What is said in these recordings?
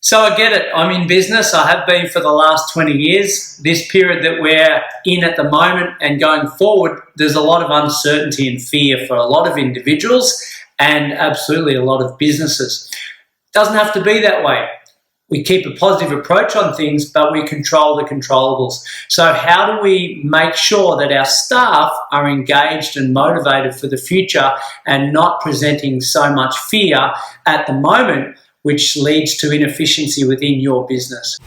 So I get it. I'm in business. I have been for the last 20 years. This period that we're in at the moment and going forward, there's a lot of uncertainty and fear for a lot of individuals and absolutely a lot of businesses. It doesn't have to be that way. We keep a positive approach on things, but we control the controllables. So how do we make sure that our staff are engaged and motivated for the future and not presenting so much fear at the moment, which leads to inefficiency within your business?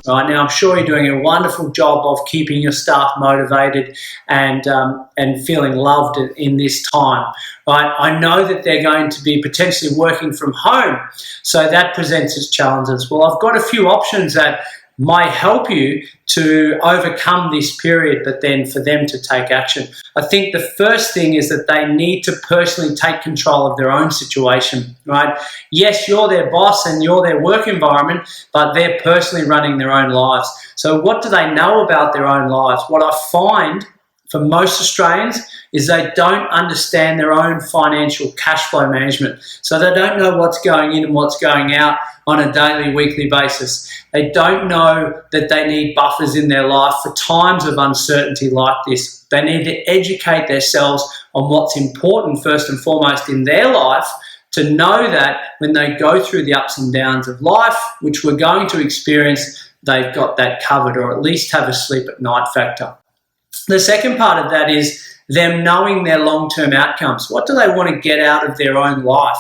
Right now, I'm sure you're doing a wonderful job of keeping your staff motivated and feeling loved in this time. Right? I know that they're going to be potentially working from home, so that presents its challenges. Well, I've got a few options that might help you to overcome this period, but then for them to take action. I think the first thing is that they need to personally take control of their own situation, right? Yes, you're their boss and you're their work environment, but they're personally running their own lives. So what do they know about their own lives? What I find for most Australians is they don't understand their own financial cash flow management. So they don't know what's going in and what's going out on a daily, weekly basis. They don't know that they need buffers in their life for times of uncertainty like this. They need to educate themselves on what's important first and foremost in their life, to know that when they go through the ups and downs of life, which we're going to experience, they've got that covered, or at least have a sleep at night factor. The second part of that is them knowing their long-term outcomes. What do they want to get out of their own life?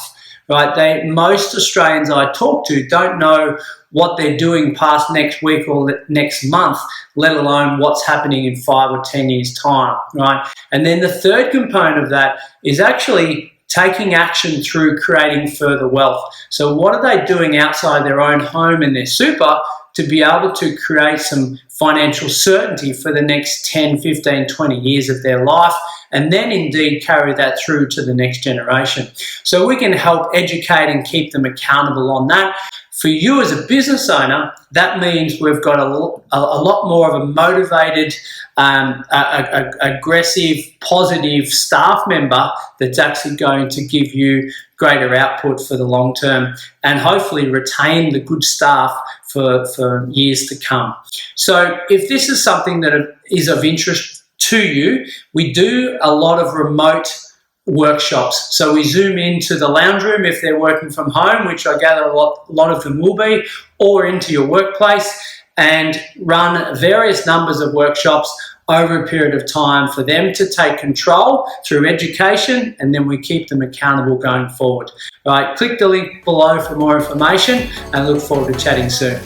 Right? Most Australians I talk to don't know what they're doing past next week or next month, let alone what's happening in 5 or 10 years' time, right? And then the third component of that is actually taking action through creating further wealth. So what are they doing outside their own home and their super to be able to create some financial certainty for the next 10, 15, 20 years of their life, and then indeed carry that through to the next generation? So we can help educate and keep them accountable on that. For you as a business owner, that means we've got a lot more of a motivated, aggressive, positive staff member that's actually going to give you greater output for the long term and hopefully retain the good staff for years to come. So if this is something that is of interest to you, we do a lot of remote workshops. So we zoom into the lounge room if they're working from home, which I gather a lot of them will be, or into your workplace, and run various numbers of workshops over a period of time for them to take control through education, and then we keep them accountable going forward. Right, click the link below for more information and look forward to chatting soon.